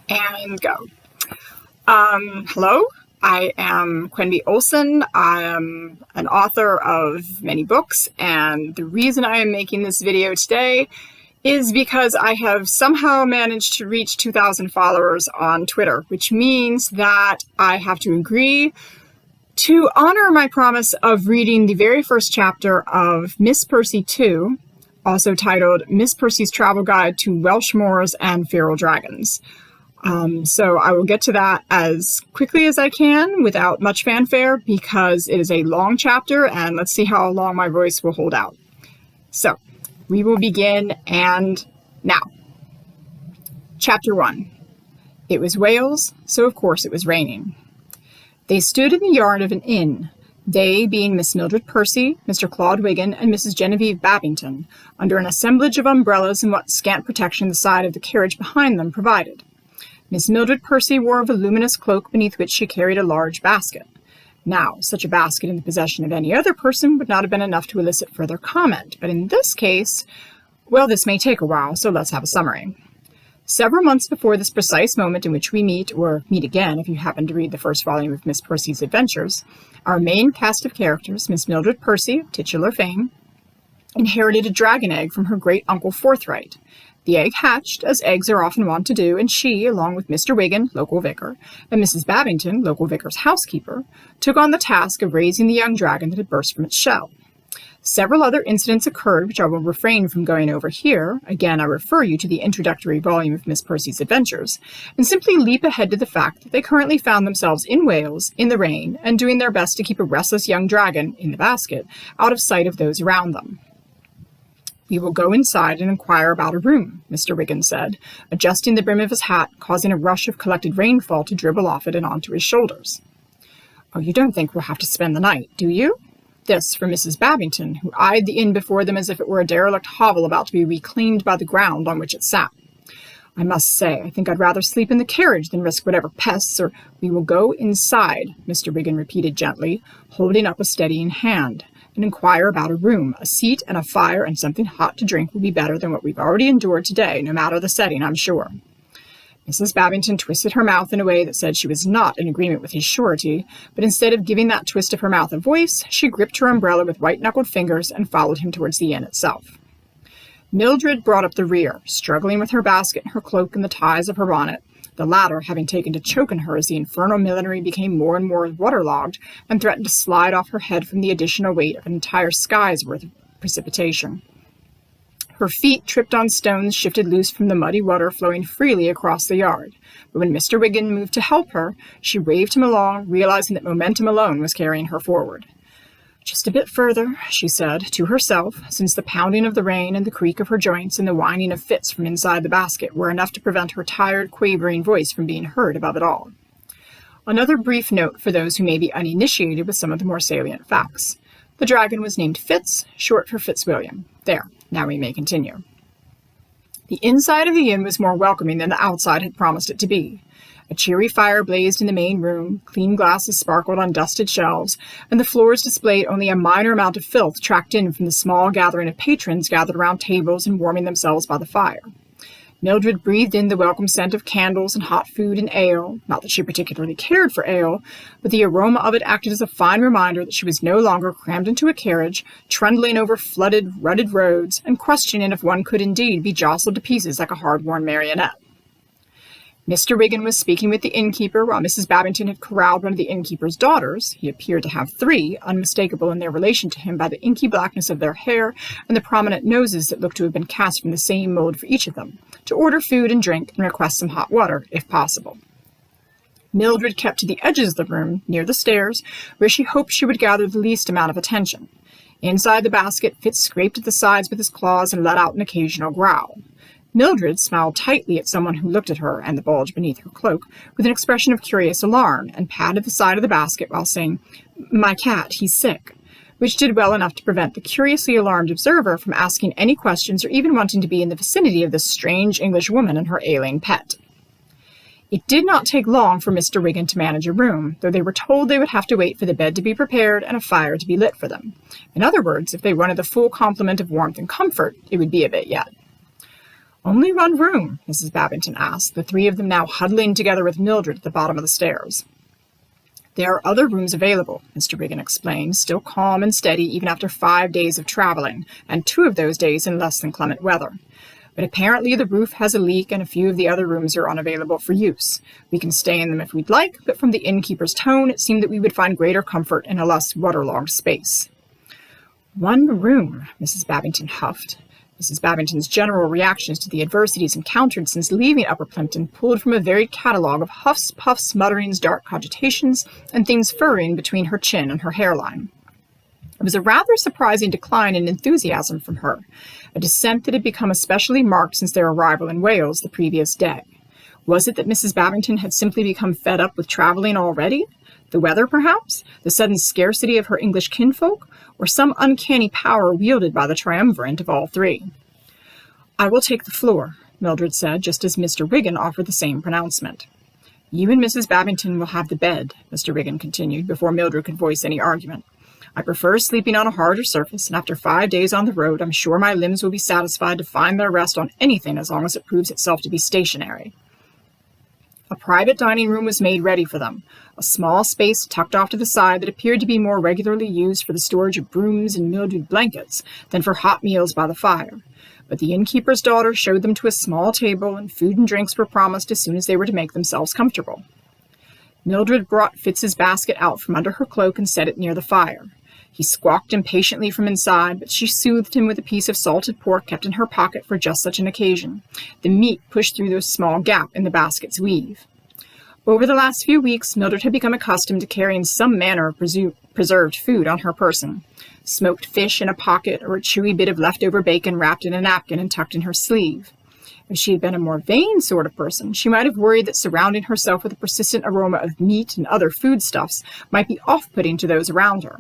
And go. Hello, I am Quenby Olson. I am an author of many books, and the reason I am making this video today is because I have somehow managed to reach 2,000 followers on Twitter, which means that I have to agree to honor my promise of reading the very first chapter of Miss Percy 2, also titled Miss Percy's Travel Guide to Welsh Moors and Feral Dragons. So I will get to that as quickly as I can without much fanfare because it is a long chapter and let's see how long my voice will hold out. So we will begin and now. Chapter 1. It was Wales, so of course it was raining. They stood in the yard of an inn, they being Miss Mildred Percy, Mr. Claude Wigan, and Mrs. Genevieve Babington, under an assemblage of umbrellas and what scant protection the side of the carriage behind them provided. Miss Mildred Percy wore a voluminous cloak beneath which she carried a large basket. Now, such a basket in the possession of any other person would not have been enough to elicit further comment, but in this case, well, this may take a while, so let's have a summary. Several months before this precise moment in which we meet, or meet again if you happen to read the first volume of Miss Percy's adventures, our main cast of characters, Miss Mildred Percy, titular fame, inherited a dragon egg from her great-uncle Forthright. The egg hatched, as eggs are often wont to do, and she, along with Mr. Wigan, local vicar, and Mrs. Babington, local vicar's housekeeper, took on the task of raising the young dragon that had burst from its shell. Several other incidents occurred which I will refrain from going over here. Again, I refer you to the introductory volume of Miss Percy's adventures, and simply leap ahead to the fact that they currently found themselves in Wales, in the rain, and doing their best to keep a restless young dragon, in the basket, out of sight of those around them. "We will go inside and inquire about a room," Mr. Wigan said, adjusting the brim of his hat, causing a rush of collected rainfall to dribble off it and onto his shoulders. "Oh, you don't think we'll have to spend the night, do you?" This from Mrs. Babington, who eyed the inn before them as if it were a derelict hovel about to be reclaimed by the ground on which it sat. "I must say, I think I'd rather sleep in the carriage than risk whatever pests or—" "We will go inside," Mr. Wigan repeated gently, holding up a steadying hand, "and inquire about a room. A seat and a fire and something hot to drink will be better than what we've already endured today, no matter the setting, I'm sure." Mrs. Babington twisted her mouth in a way that said she was not in agreement with his surety, but instead of giving that twist of her mouth a voice, she gripped her umbrella with white-knuckled fingers and followed him towards the inn itself. Mildred brought up the rear, struggling with her basket and her cloak and the ties of her bonnet, the latter having taken to choking her as the infernal millinery became more and more waterlogged and threatened to slide off her head from the additional weight of an entire sky's worth of precipitation. Her feet, tripped on stones, shifted loose from the muddy water flowing freely across the yard, but when Mr. Wigan moved to help her, she waved him along, realizing that momentum alone was carrying her forward. "Just a bit further," she said, to herself, since the pounding of the rain and the creak of her joints and the whining of Fitz from inside the basket were enough to prevent her tired, quavering voice from being heard above it all. Another brief note for those who may be uninitiated with some of the more salient facts. The dragon was named Fitz, short for Fitzwilliam. There, now we may continue. The inside of the inn was more welcoming than the outside had promised it to be. A cheery fire blazed in the main room, clean glasses sparkled on dusted shelves, and the floors displayed only a minor amount of filth tracked in from the small gathering of patrons gathered around tables and warming themselves by the fire. Mildred breathed in the welcome scent of candles and hot food and ale, not that she particularly cared for ale, but the aroma of it acted as a fine reminder that she was no longer crammed into a carriage, trundling over flooded, rutted roads, and questioning if one could indeed be jostled to pieces like a hard-worn marionette. Mr. Wigan was speaking with the innkeeper while Mrs. Babington had corralled one of the innkeeper's daughters. He appeared to have three, unmistakable in their relation to him by the inky blackness of their hair and the prominent noses that looked to have been cast from the same mold for each of them, to order food and drink and request some hot water, if possible. Mildred kept to the edges of the room, near the stairs, where she hoped she would gather the least amount of attention. Inside the basket, Fitz scraped at the sides with his claws and let out an occasional growl. Mildred smiled tightly at someone who looked at her and the bulge beneath her cloak with an expression of curious alarm and patted the side of the basket while saying, "My cat, he's sick," which did well enough to prevent the curiously alarmed observer from asking any questions or even wanting to be in the vicinity of this strange English woman and her ailing pet. It did not take long for Mr. Wigan to manage a room, though they were told they would have to wait for the bed to be prepared and a fire to be lit for them. In other words, if they wanted the full complement of warmth and comfort, it would be a bit yet. "Only one room?" Mrs. Babington asked, the three of them now huddling together with Mildred at the bottom of the stairs. "There are other rooms available," Mr. Wiggin explained, still calm and steady even after 5 days of traveling, and 2 of those days in less than clement weather. "But apparently the roof has a leak and a few of the other rooms are unavailable for use. We can stay in them if we'd like, but from the innkeeper's tone it seemed that we would find greater comfort in a less waterlogged space." "One room," Mrs. Babington huffed. Mrs. Babington's general reactions to the adversities encountered since leaving Upper Plimpton pulled from a varied catalogue of huffs, puffs, mutterings, dark cogitations, and things furrowing between her chin and her hairline. It was a rather surprising decline in enthusiasm from her, a descent that had become especially marked since their arrival in Wales the previous day. Was it that Mrs. Babington had simply become fed up with travelling already? The weather, perhaps? The sudden scarcity of her English kinfolk? Or some uncanny power wielded by the triumvirate of all three? "I will take the floor," Mildred said, just as Mr. Wiggin offered the same pronouncement. "You and Mrs. Babington will have the bed," Mr. Wiggin continued, before Mildred could voice any argument. "I prefer sleeping on a harder surface, and after 5 days on the road, I'm sure my limbs will be satisfied to find their rest on anything as long as it proves itself to be stationary." A private dining room was made ready for them, a small space tucked off to the side that appeared to be more regularly used for the storage of brooms and mildewed blankets than for hot meals by the fire. But the innkeeper's daughter showed them to a small table, and food and drinks were promised as soon as they were to make themselves comfortable. Mildred brought Fitz's basket out from under her cloak and set it near the fire. He squawked impatiently from inside, but she soothed him with a piece of salted pork kept in her pocket for just such an occasion, the meat pushed through the small gap in the basket's weave. Over the last few weeks, Mildred had become accustomed to carrying some manner of preserved food on her person. Smoked fish in a pocket, or a chewy bit of leftover bacon wrapped in a napkin and tucked in her sleeve. If she had been a more vain sort of person, she might have worried that surrounding herself with a persistent aroma of meat and other foodstuffs might be off-putting to those around her.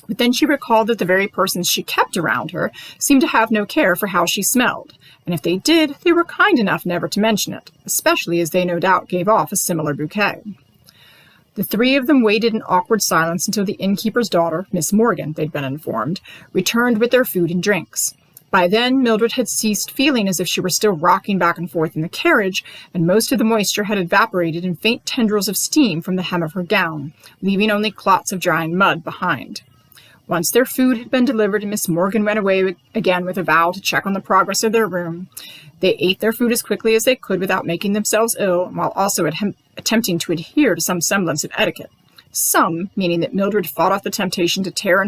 But then she recalled that the very persons she kept around her seemed to have no care for how she smelled, and if they did, they were kind enough never to mention it, especially as they no doubt gave off a similar bouquet. The three of them waited in awkward silence until the innkeeper's daughter, Miss Morgan, they'd been informed, returned with their food and drinks. By then, Mildred had ceased feeling as if she were still rocking back and forth in the carriage, and most of the moisture had evaporated in faint tendrils of steam from the hem of her gown, leaving only clots of drying mud behind. Once their food had been delivered and Miss Morgan went away again with a vow to check on the progress of their room, they ate their food as quickly as they could without making themselves ill, while also attempting to adhere to some semblance of etiquette. Some, meaning that Mildred fought off the temptation to tear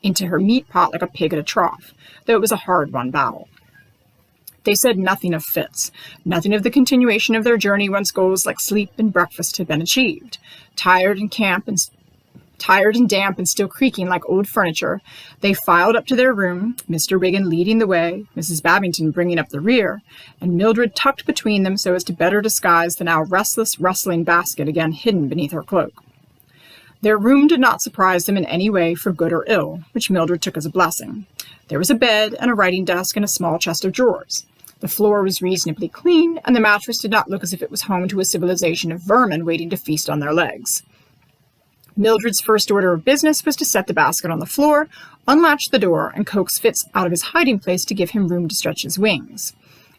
into her meat pot like a pig at a trough, though it was a hard-won battle. They said nothing of Fitz, nothing of the continuation of their journey once goals like sleep and breakfast had been achieved. Tired and damp and still creaking like old furniture, they filed up to their room, Mr. Wiggin leading the way, Mrs. Babington bringing up the rear, and Mildred tucked between them so as to better disguise the now restless, rustling basket again hidden beneath her cloak. Their room did not surprise them in any way for good or ill, which Mildred took as a blessing. There was a bed and a writing desk and a small chest of drawers. The floor was reasonably clean, and the mattress did not look as if it was home to a civilization of vermin waiting to feast on their legs. Mildred's first order of business was to set the basket on the floor, unlatch the door, and coax Fitz out of his hiding place to give him room to stretch his wings.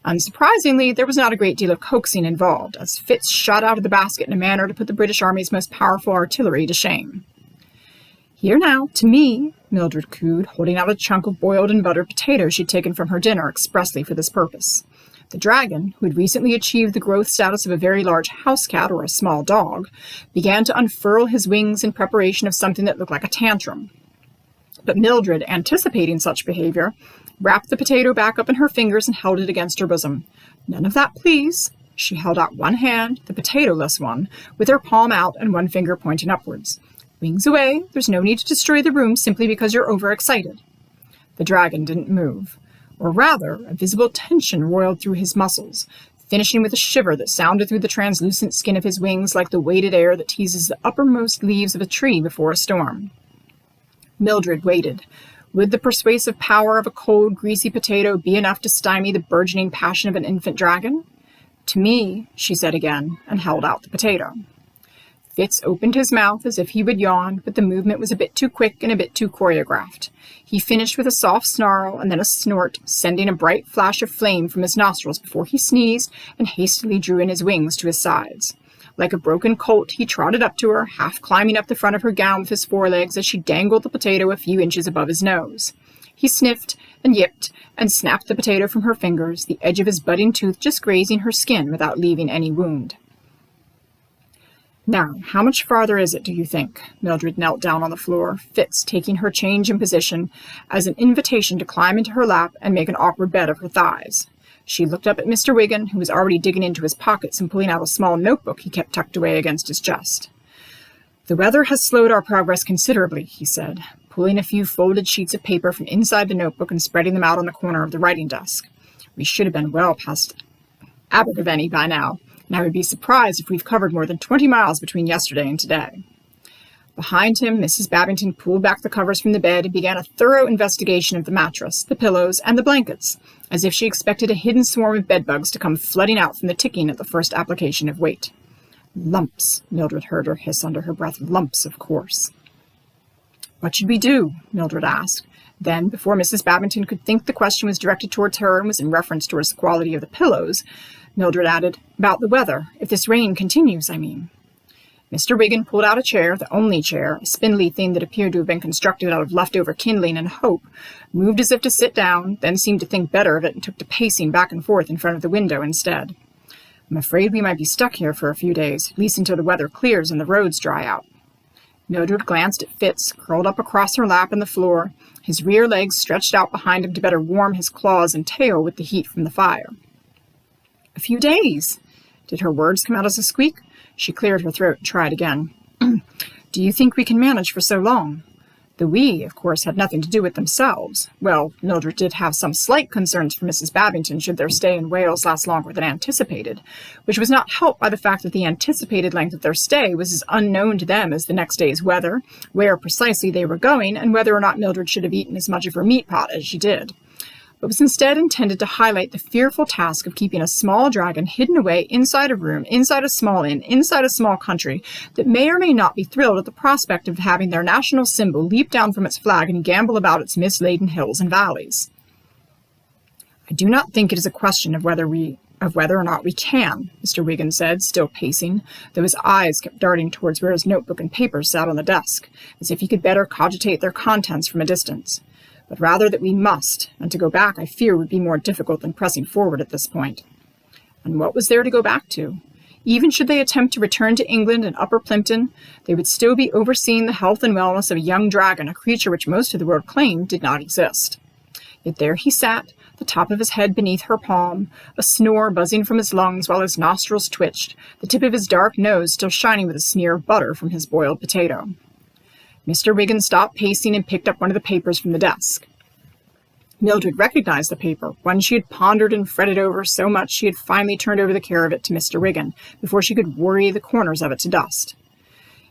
Unsurprisingly, there was not a great deal of coaxing involved, as Fitz shot out of the basket in a manner to put the British Army's most powerful artillery to shame. "Here now, to me," Mildred cooed, holding out a chunk of boiled and buttered potatoes she'd taken from her dinner expressly for this purpose. The dragon, who had recently achieved the growth status of a very large house cat or a small dog, began to unfurl his wings in preparation of something that looked like a tantrum. But Mildred, anticipating such behavior, wrapped the potato back up in her fingers and held it against her bosom. "None of that, please." She held out one hand, the potato-less one, with her palm out and one finger pointing upwards. "Wings away. There's no need to destroy the room simply because you're overexcited." The dragon didn't move. Or rather, a visible tension roiled through his muscles, finishing with a shiver that sounded through the translucent skin of his wings like the weighted air that teases the uppermost leaves of a tree before a storm. Mildred waited. Would the persuasive power of a cold, greasy potato be enough to stymie the burgeoning passion of an infant dragon? "To me," she said again, and held out the potato. Fitz opened his mouth as if he would yawn, but the movement was a bit too quick and a bit too choreographed. He finished with a soft snarl and then a snort, sending a bright flash of flame from his nostrils before he sneezed and hastily drew in his wings to his sides. Like a broken colt, he trotted up to her, half climbing up the front of her gown with his forelegs as she dangled the potato a few inches above his nose. He sniffed and yipped and snapped the potato from her fingers, the edge of his budding tooth just grazing her skin without leaving any wound. "Now, how much farther is it, do you think?" Mildred knelt down on the floor, Fitz taking her change in position as an invitation to climb into her lap and make an awkward bed of her thighs. She looked up at Mr. Wiggin, who was already digging into his pockets and pulling out a small notebook he kept tucked away against his chest. "The weather has slowed our progress considerably," he said, pulling a few folded sheets of paper from inside the notebook and spreading them out on the corner of the writing desk. "We should have been well past Abergavenny by now, and I would be surprised if we've covered more than 20 miles between yesterday and today." Behind him, Mrs. Babington pulled back the covers from the bed and began a thorough investigation of the mattress, the pillows, and the blankets, as if she expected a hidden swarm of bedbugs to come flooding out from the ticking at the first application of weight. "Lumps," Mildred heard her hiss under her breath. "Lumps, of course." "What should we do?" Mildred asked. Then, before Mrs. Babington could think the question was directed towards her and was in reference towards the quality of the pillows, Mildred added, "About the weather. If this rain continues, I mean." Mr. Wiggin pulled out a chair, the only chair, a spindly thing that appeared to have been constructed out of leftover kindling and hope, moved as if to sit down, then seemed to think better of it and took to pacing back and forth in front of the window instead. "I'm afraid we might be stuck here for a few days, at least until the weather clears and the roads dry out." Mildred glanced at Fitz, curled up across her lap on the floor, his rear legs stretched out behind him to better warm his claws and tail with the heat from the fire. "A few days." Did her words come out as a squeak? She cleared her throat and tried again. "Do you think we can manage for so long?" The "we," of course, had nothing to do with themselves. Well, Mildred did have some slight concerns for Mrs. Babington should their stay in Wales last longer than anticipated, which was not helped by the fact that the anticipated length of their stay was as unknown to them as the next day's weather, where precisely they were going, and whether or not Mildred should have eaten as much of her meat pot as she did, but was instead intended to highlight the fearful task of keeping a small dragon hidden away inside a room, inside a small inn, inside a small country that may or may not be thrilled at the prospect of having their national symbol leap down from its flag and gambol about its mist-laden hills and valleys. "I do not think it is a question of whether or not we can," Mr. Wiggin said, still pacing, though his eyes kept darting towards where his notebook and papers sat on the desk, as if he could better cogitate their contents from a distance. "But rather that we must, and to go back, I fear, would be more difficult than pressing forward at this point." And what was there to go back to? Even should they attempt to return to England and Upper Plimpton, they would still be overseeing the health and wellness of a young dragon, a creature which most of the world claimed did not exist. Yet there he sat, the top of his head beneath her palm, a snore buzzing from his lungs while his nostrils twitched, the tip of his dark nose still shining with a smear of butter from his boiled potato. Mr. Wiggin stopped pacing and picked up one of the papers from the desk. Mildred recognized the paper, one she had pondered and fretted over so much she had finally turned over the care of it to Mr. Wiggin, before she could worry the corners of it to dust.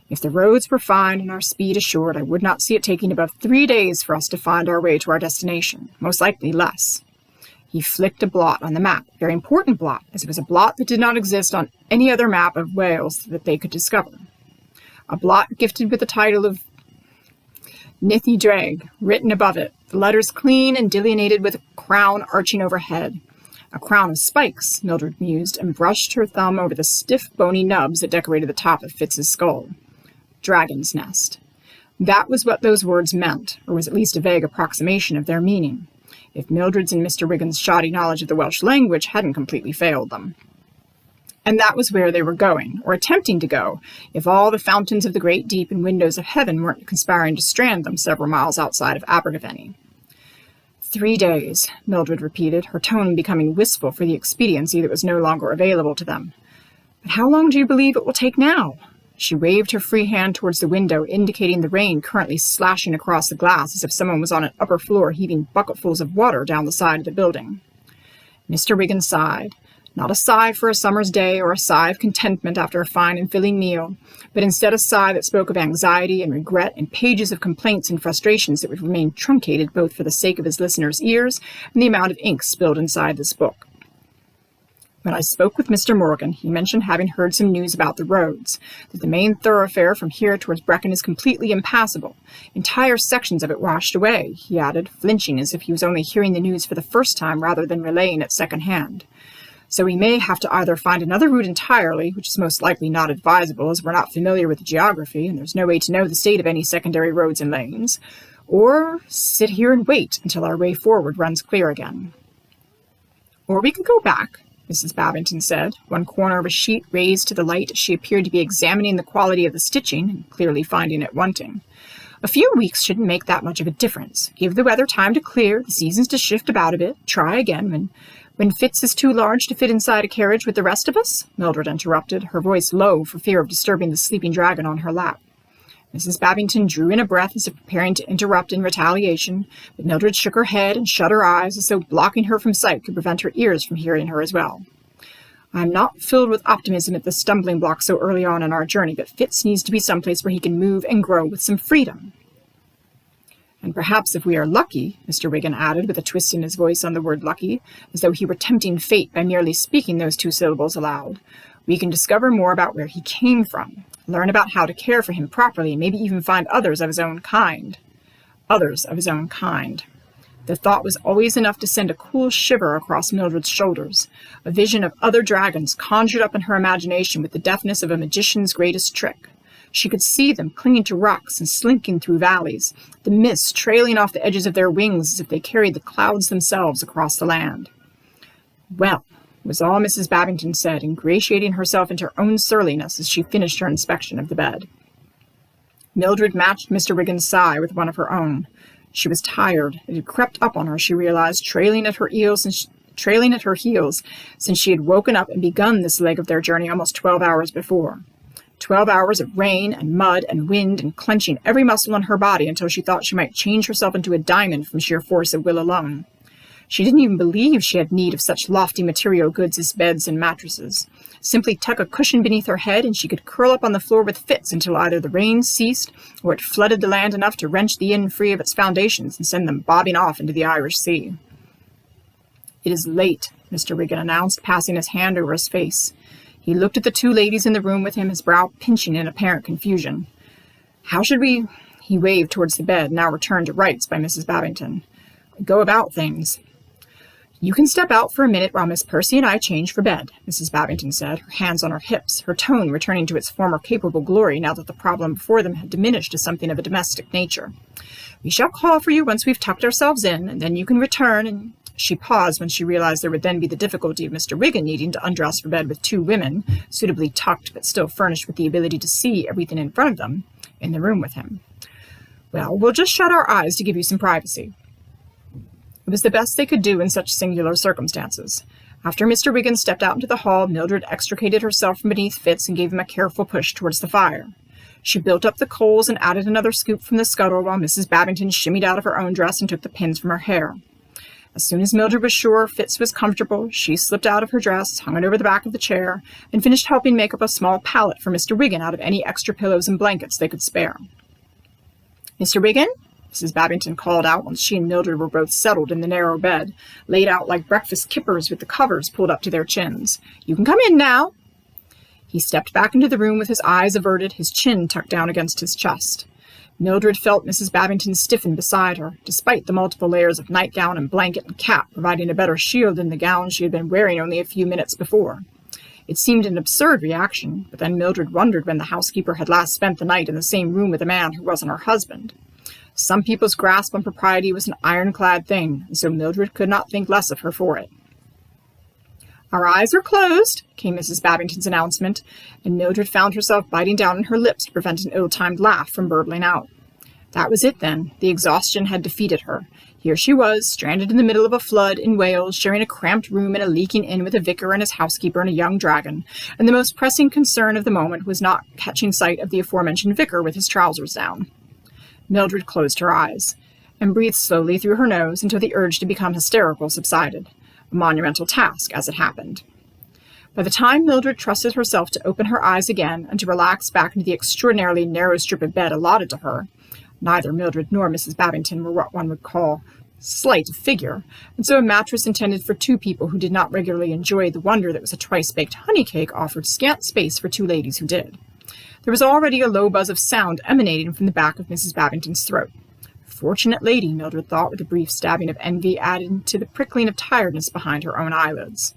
"If the roads were fine and our speed assured, I would not see it taking above 3 days for us to find our way to our destination, most likely less." He flicked a blot on the map, a very important blot, as it was a blot that did not exist on any other map of Wales that they could discover. A blot gifted with the title of Nithy Dreg, written above it, the letters clean and delineated with a crown arching overhead. A crown of spikes, Mildred mused, and brushed her thumb over the stiff, bony nubs that decorated the top of Fitz's skull. Dragon's Nest. That was what those words meant, or was at least a vague approximation of their meaning, if Mildred's and Mr. Wiggin's shoddy knowledge of the Welsh language hadn't completely failed them. And that was where they were going, or attempting to go, if all the fountains of the great deep and windows of heaven weren't conspiring to strand them several miles outside of Abergavenny. 3 days, Mildred repeated, her tone becoming wistful for the expediency that was no longer available to them. "But how long do you believe it will take now?" She waved her free hand towards the window, indicating the rain currently slashing across the glass as if someone was on an upper floor heaving bucketfuls of water down the side of the building. Mr. Wiggin sighed. Not a sigh for a summer's day or a sigh of contentment after a fine and filling meal, but instead a sigh that spoke of anxiety and regret and pages of complaints and frustrations that would remain truncated both for the sake of his listeners' ears and the amount of ink spilled inside this book. When I spoke with Mr. Morgan, he mentioned having heard some news about the roads, that the main thoroughfare from here towards Brecon is completely impassable. Entire sections of it washed away, he added, flinching as if he was only hearing the news for the first time rather than relaying it second-hand. So we may have to either find another route entirely, which is most likely not advisable as we're not familiar with the geography and there's no way to know the state of any secondary roads and lanes, or sit here and wait until our way forward runs clear again. Or we could go back, Mrs. Babington said, one corner of a sheet raised to the light as she appeared to be examining the quality of the stitching and clearly finding it wanting. A few weeks shouldn't make that much of a difference. Give the weather time to clear, the seasons to shift about a bit. Try again when Fitz is too large to fit inside a carriage with the rest of us, Mildred interrupted, her voice low for fear of disturbing the sleeping dragon on her lap. Mrs. Babington drew in a breath as if preparing to interrupt in retaliation, but Mildred shook her head and shut her eyes as though blocking her from sight could prevent her ears from hearing her as well. I am not filled with optimism at this stumbling block so early on in our journey, but Fitz needs to be someplace where he can move and grow with some freedom. And perhaps if we are lucky, Mr. Wigan added, with a twist in his voice on the word lucky, as though he were tempting fate by merely speaking those two syllables aloud, we can discover more about where he came from, learn about how to care for him properly, and maybe even find others of his own kind. Others of his own kind. The thought was always enough to send a cool shiver across Mildred's shoulders, a vision of other dragons conjured up in her imagination with the deftness of a magician's greatest trick. She could see them clinging to rocks and slinking through valleys, the mist trailing off the edges of their wings as if they carried the clouds themselves across the land. Well, was all Mrs. Babington said, ingratiating herself into her own surliness as she finished her inspection of the bed. Mildred matched Mr. Wigan's sigh with one of her own. She was tired. It had crept up on her, she realized, trailing at her heels since she had woken up and begun this leg of their journey almost 12 hours before. 12 hours of rain and mud and wind and clenching every muscle in her body until she thought she might change herself into a diamond from sheer force of will alone. She didn't even believe she had need of such lofty material goods as beds and mattresses. Simply tuck a cushion beneath her head and she could curl up on the floor with fits until either the rain ceased or it flooded the land enough to wrench the inn free of its foundations and send them bobbing off into the Irish Sea. It is late, Mr. Wigan announced, passing his hand over his face. He looked at the two ladies in the room with him, his brow pinching in apparent confusion. How should we, he waved towards the bed, now returned to rights by Mrs. Babington, go about things? You can step out for a minute while Miss Percy and I change for bed, Mrs. Babington said, her hands on her hips, her tone returning to its former capable glory now that the problem before them had diminished to something of a domestic nature. We shall call for you once we've tucked ourselves in, and then you can return, and she paused when she realized there would then be the difficulty of Mr. Wigan needing to undress for bed with two women, suitably tucked but still furnished with the ability to see everything in front of them, in the room with him. Well, we'll just shut our eyes to give you some privacy. It was the best they could do in such singular circumstances. After Mr. Wigan stepped out into the hall, Mildred extricated herself from beneath Fitz and gave him a careful push towards the fire. She built up the coals and added another scoop from the scuttle while Mrs. Babington shimmied out of her own dress and took the pins from her hair. As soon as Mildred was sure Fitz was comfortable, she slipped out of her dress, hung it over the back of the chair, and finished helping make up a small pallet for Mr. Wigan out of any extra pillows and blankets they could spare. Mr. Wigan? Mrs. Babington called out once she and Mildred were both settled in the narrow bed, laid out like breakfast kippers with the covers pulled up to their chins. You can come in now. He stepped back into the room with his eyes averted, his chin tucked down against his chest. Mildred felt Mrs. Babington stiffen beside her, despite the multiple layers of nightgown and blanket and cap providing a better shield than the gown she had been wearing only a few minutes before. It seemed an absurd reaction, but then Mildred wondered when the housekeeper had last spent the night in the same room with a man who wasn't her husband. Some people's grasp on propriety was an ironclad thing, and so Mildred could not think less of her for it. Our eyes are closed, came Mrs. Babington's announcement, and Mildred found herself biting down on her lips to prevent an ill-timed laugh from burbling out. That was it then. The exhaustion had defeated her. Here she was, stranded in the middle of a flood in Wales, sharing a cramped room in a leaking inn with a vicar and his housekeeper and a young dragon, and the most pressing concern of the moment was not catching sight of the aforementioned vicar with his trousers down. Mildred closed her eyes, and breathed slowly through her nose until the urge to become hysterical subsided. A monumental task, as it happened. By the time Mildred trusted herself to open her eyes again and to relax back into the extraordinarily narrow strip of bed allotted to her, neither Mildred nor Mrs. Babington were what one would call slight of figure, and so a mattress intended for 2 people who did not regularly enjoy the wonder that was a twice-baked honey cake offered scant space for 2 ladies who did. There was already a low buzz of sound emanating from the back of Mrs. Babington's throat. Fortunate lady, Mildred thought, with a brief stabbing of envy added to the prickling of tiredness behind her own eyelids.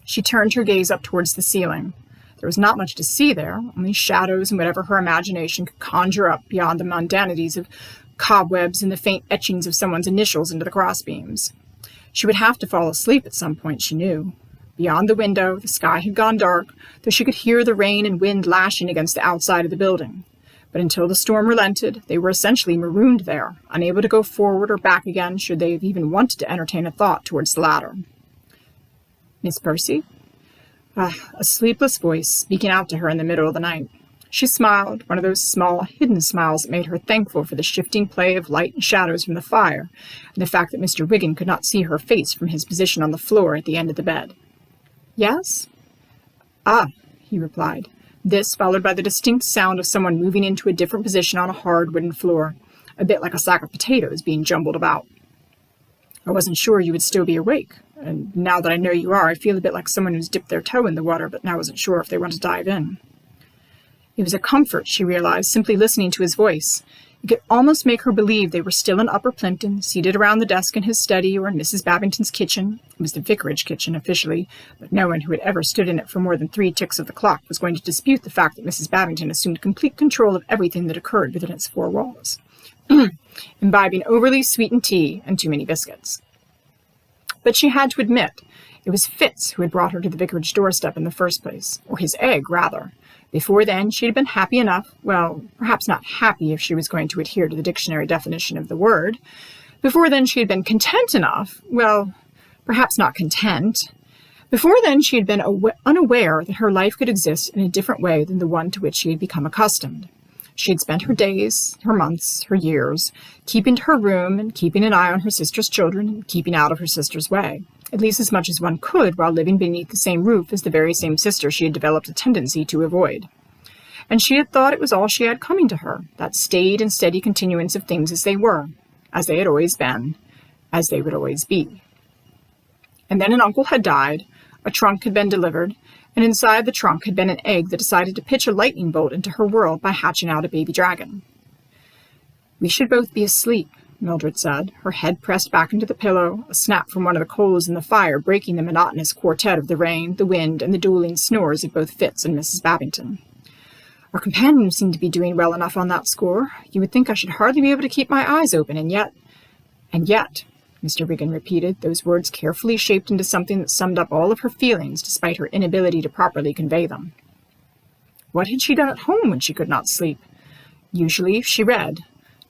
She turned her gaze up towards the ceiling. There was not much to see there, only shadows and whatever her imagination could conjure up beyond the mundanities of cobwebs and the faint etchings of someone's initials into the crossbeams. She would have to fall asleep at some point, she knew. Beyond the window, the sky had gone dark, though she could hear the rain and wind lashing against the outside of the building. But until the storm relented, they were essentially marooned there, unable to go forward or back again should they have even wanted to entertain a thought towards the latter. Miss Percy? A sleepless voice speaking out to her in the middle of the night. She smiled, one of those small, hidden smiles that made her thankful for the shifting play of light and shadows from the fire, and the fact that Mr. Wiggin could not see her face from his position on the floor at the end of the bed. Yes? Ah, he replied. This followed by the distinct sound of someone moving into a different position on a hard wooden floor, a bit like a sack of potatoes being jumbled about. I wasn't sure you would still be awake, and now that I know you are, I feel a bit like someone who's dipped their toe in the water but now isn't sure if they want to dive in. It was a comfort, she realized, simply listening to his voice. It could almost make her believe they were still in Upper Plimpton, seated around the desk in his study or in Mrs. Babington's kitchen. It was the vicarage kitchen, officially, but no one who had ever stood in it for more than 3 ticks of the clock was going to dispute the fact that Mrs. Babington assumed complete control of everything that occurred within its 4 walls, imbibing overly sweetened tea and too many biscuits. But she had to admit, it was Fitz who had brought her to the vicarage doorstep in the first place, or his egg, rather. Before then, she had been happy enough, well, perhaps not happy if she was going to adhere to the dictionary definition of the word. Before then, she had been content enough, well, perhaps not content. Before then, she had been unaware that her life could exist in a different way than the one to which she had become accustomed. She had spent her days, her months, her years, keeping to her room and keeping an eye on her sister's children and keeping out of her sister's way, at least as much as one could while living beneath the same roof as the very same sister she had developed a tendency to avoid. And she had thought it was all she had coming to her, that staid and steady continuance of things as they were, as they had always been, as they would always be. And then an uncle had died, a trunk had been delivered, and inside the trunk had been an egg that decided to pitch a lightning bolt into her world by hatching out a baby dragon. We should both be asleep, Mildred said, her head pressed back into the pillow, a snap from one of the coals in the fire breaking the monotonous quartet of the rain, the wind, and the dueling snores of both Fitz and Mrs. Babington. Our companions seem to be doing well enough on that score. You would think I should hardly be able to keep my eyes open, and yet, Mr. Wiggin repeated, those words carefully shaped into something that summed up all of her feelings, despite her inability to properly convey them. What had she done at home when she could not sleep? Usually she read,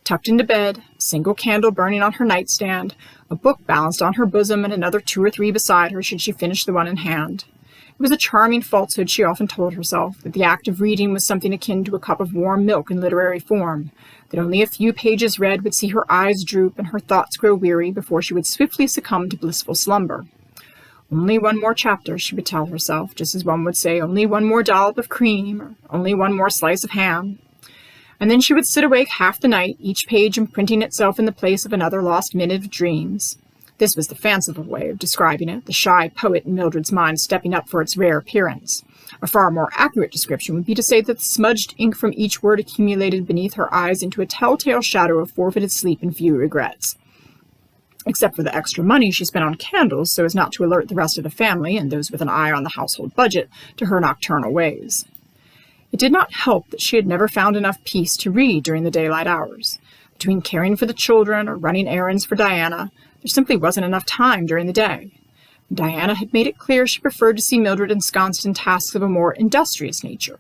tucked into bed, a single candle burning on her nightstand, a book balanced on her bosom, and another 2 or 3 beside her should she finish the one in hand. It was a charming falsehood she often told herself, that the act of reading was something akin to a cup of warm milk in literary form, that only a few pages read would see her eyes droop and her thoughts grow weary before she would swiftly succumb to blissful slumber. Only one more chapter, she would tell herself, just as one would say only one more dollop of cream, or only one more slice of ham. And then she would sit awake half the night, each page imprinting itself in the place of another lost minute of dreams. This was the fanciful way of describing it, the shy poet in Mildred's mind stepping up for its rare appearance. A far more accurate description would be to say that the smudged ink from each word accumulated beneath her eyes into a telltale shadow of forfeited sleep and few regrets. Except for the extra money she spent on candles so as not to alert the rest of the family and those with an eye on the household budget to her nocturnal ways. It did not help that she had never found enough peace to read during the daylight hours. Between caring for the children or running errands for Diana, there simply wasn't enough time during the day. Diana had made it clear she preferred to see Mildred ensconced in tasks of a more industrious nature.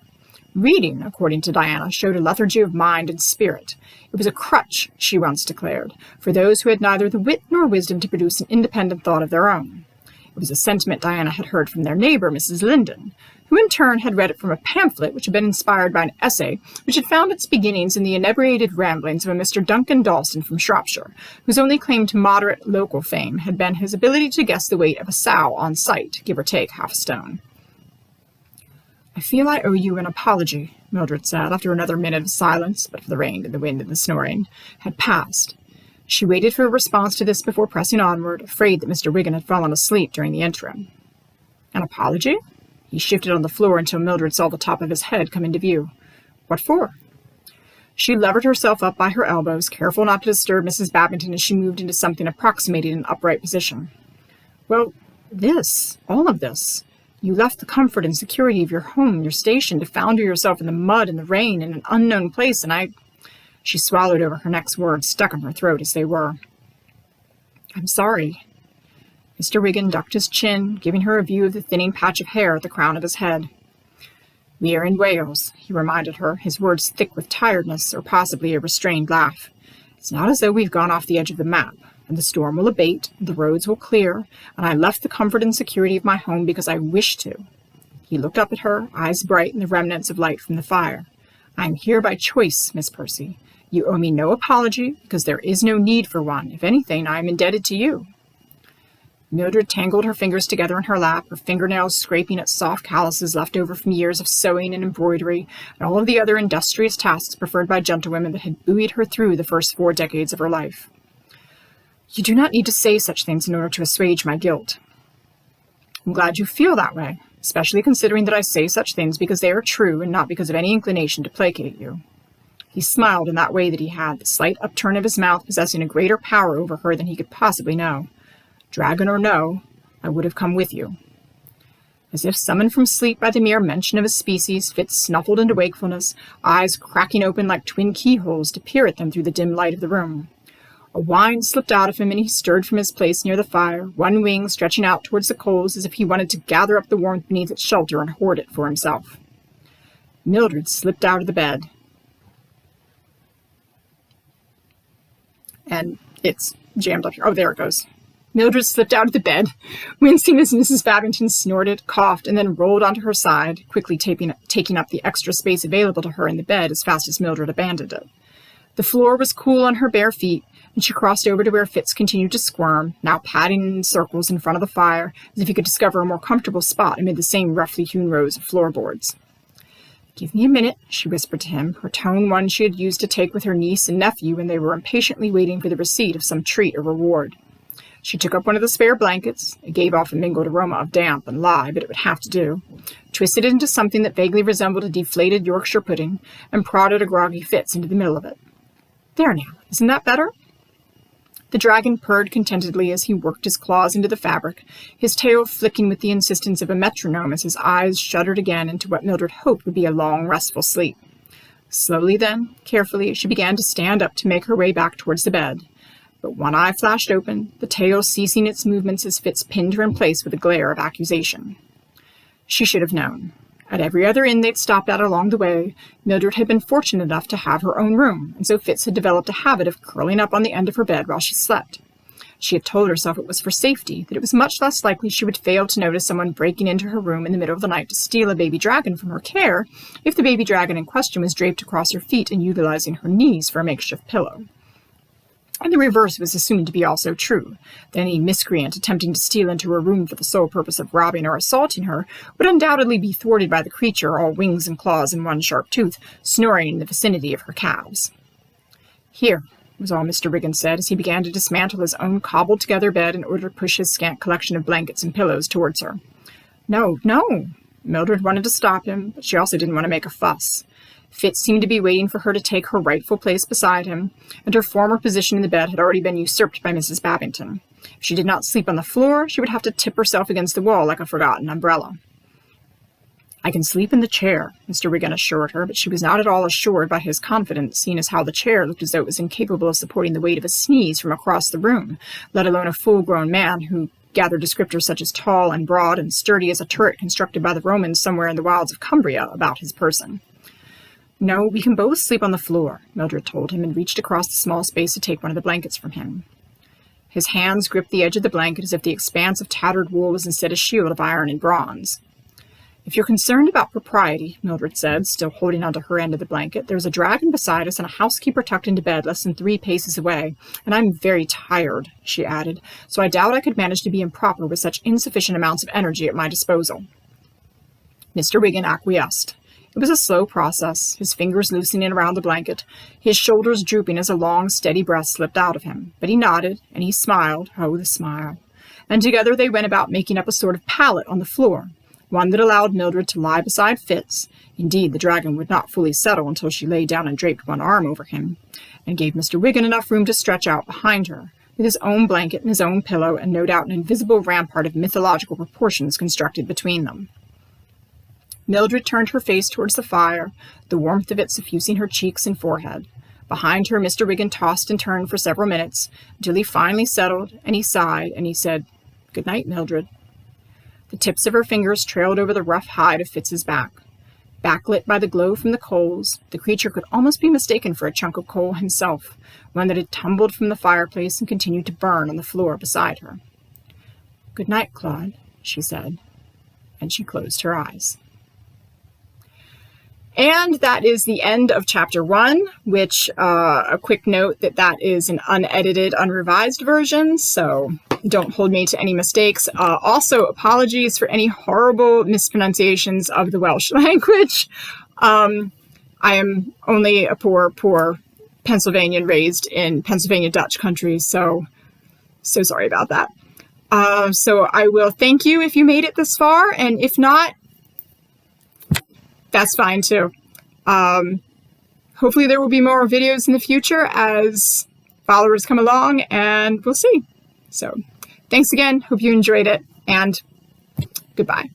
Reading, according to Diana, showed a lethargy of mind and spirit. It was a crutch, she once declared, for those who had neither the wit nor wisdom to produce an independent thought of their own. It was a sentiment Diana had heard from their neighbor, Mrs. Linden, who in turn had read it from a pamphlet which had been inspired by an essay which had found its beginnings in the inebriated ramblings of a Mr. Duncan Dalston from Shropshire, whose only claim to moderate local fame had been his ability to guess the weight of a sow on sight, give or take half a stone. I feel I owe you an apology, Mildred said, after another minute of silence, but for the rain and the wind and the snoring, had passed. She waited for a response to this before pressing onward, afraid that Mr. Wiggin had fallen asleep during the interim. An apology? He shifted on the floor until Mildred saw the top of his head come into view. What for? She levered herself up by her elbows, careful not to disturb Mrs. Babington as she moved into something approximating an upright position. Well, all of this. You left the comfort and security of your home, your station, to founder yourself in the mud and the rain in an unknown place, and She swallowed over her next words, stuck in her throat as they were. I'm sorry. Mr. Wiggin ducked his chin, giving her a view of the thinning patch of hair at the crown of his head. We are in Wales, he reminded her, his words thick with tiredness or possibly a restrained laugh. It's not as though we've gone off the edge of the map, and the storm will abate, the roads will clear, and I left the comfort and security of my home because I wished to. He looked up at her, eyes bright in the remnants of light from the fire. I am here by choice, Miss Percy. You owe me no apology, because there is no need for one. If anything, I am indebted to you. Mildred tangled her fingers together in her lap, her fingernails scraping at soft calluses left over from years of sewing and embroidery, and all of the other industrious tasks preferred by gentlewomen that had buoyed her through the first 4 decades of her life. You do not need to say such things in order to assuage my guilt. I'm glad you feel that way, especially considering that I say such things because they are true and not because of any inclination to placate you. He smiled in that way that he had, the slight upturn of his mouth possessing a greater power over her than he could possibly know. Dragon or no, I would have come with you. As if summoned from sleep by the mere mention of a species, Fitz snuffled into wakefulness, eyes cracking open like twin keyholes to peer at them through the dim light of the room. A whine slipped out of him, and he stirred from his place near the fire, one wing stretching out towards the coals as if he wanted to gather up the warmth beneath its shelter and hoard it for himself. Mildred slipped out of the bed. And it's jammed up here. Oh, there it goes. Mildred slipped out of the bed, wincing as Mrs. Babington snorted, coughed, and then rolled onto her side, quickly taking up the extra space available to her in the bed as fast as Mildred abandoned it. The floor was cool on her bare feet, and she crossed over to where Fitz continued to squirm, now padding in circles in front of the fire, as if he could discover a more comfortable spot amid the same roughly hewn rows of floorboards. Give me a minute, she whispered to him, her tone one she had used to take with her niece and nephew when they were impatiently waiting for the receipt of some treat or reward. She took up one of the spare blankets. It gave off a mingled aroma of damp and lye, but it would have to do, twisted it into something that vaguely resembled a deflated Yorkshire pudding, and prodded a groggy Fitz into the middle of it. There now, isn't that better? The dragon purred contentedly as he worked his claws into the fabric, his tail flicking with the insistence of a metronome as his eyes shuddered again into what Mildred hoped would be a long, restful sleep. Slowly then, carefully, she began to stand up to make her way back towards the bed. But one eye flashed open, the tail ceasing its movements as Fitz pinned her in place with a glare of accusation. She should have known. At every other inn they'd stopped at along the way, Mildred had been fortunate enough to have her own room, and so Fitz had developed a habit of curling up on the end of her bed while she slept. She had told herself it was for safety, that it was much less likely she would fail to notice someone breaking into her room in the middle of the night to steal a baby dragon from her care, if the baby dragon in question was draped across her feet and utilizing her knees for a makeshift pillow. And the reverse was assumed to be also true, that any miscreant attempting to steal into her room for the sole purpose of robbing or assaulting her would undoubtedly be thwarted by the creature, all wings and claws and one sharp tooth, snoring in the vicinity of her calves. Here, was all Mr. Wiggin said as he began to dismantle his own cobbled-together bed in order to push his scant collection of blankets and pillows towards her. No, no! Mildred wanted to stop him, but she also didn't want to make a fuss. Fitz seemed to be waiting for her to take her rightful place beside him, and her former position in the bed had already been usurped by Mrs. Babington. If she did not sleep on the floor, she would have to tip herself against the wall like a forgotten umbrella. I can sleep in the chair, Mr. Wiggin assured her, but she was not at all assured by his confidence, seeing as how the chair looked as though it was incapable of supporting the weight of a sneeze from across the room, let alone a full-grown man who gathered descriptors such as tall and broad and sturdy as a turret constructed by the Romans somewhere in the wilds of Cumbria about his person. No, we can both sleep on the floor, Mildred told him, and reached across the small space to take one of the blankets from him. His hands gripped the edge of the blanket as if the expanse of tattered wool was instead a shield of iron and bronze. If you're concerned about propriety, Mildred said, still holding onto her end of the blanket, there's a dragon beside us and a housekeeper tucked into bed less than 3 paces away, and I'm very tired, she added, so I doubt I could manage to be improper with such insufficient amounts of energy at my disposal. Mr. Wiggin acquiesced. It It was a slow process, his fingers loosening around the blanket, his shoulders drooping as a long, steady breath slipped out of him. But he nodded, and he smiled, oh, the smile. And together they went about making up a sort of pallet on the floor, one that allowed Mildred to lie beside Fitz. Indeed, the dragon would not fully settle until she lay down and draped one arm over him, and gave Mr. Wiggin enough room to stretch out behind her, with his own blanket and his own pillow, and no doubt an invisible rampart of mythological proportions constructed between them. Mildred turned her face towards the fire, the warmth of it suffusing her cheeks and forehead. Behind her, Mr. Wiggin tossed and turned for several minutes, until he finally settled, and he sighed, and he said, "Good night, Mildred." The tips of her fingers trailed over the rough hide of Fitz's back. Backlit by the glow from the coals, the creature could almost be mistaken for a chunk of coal himself, one that had tumbled from the fireplace and continued to burn on the floor beside her. "Good night, Claude," she said, and she closed her eyes. And that is the end of Chapter 1, which, a quick note that is an unedited, unrevised version, so don't hold me to any mistakes. Also, apologies for any horrible mispronunciations of the Welsh language. I am only a poor Pennsylvanian raised in Pennsylvania Dutch country, so sorry about that. So I will thank you if you made it this far, and if not, that's fine too. Hopefully there will be more videos in the future as followers come along, and we'll see. So thanks again. Hope you enjoyed it, and goodbye.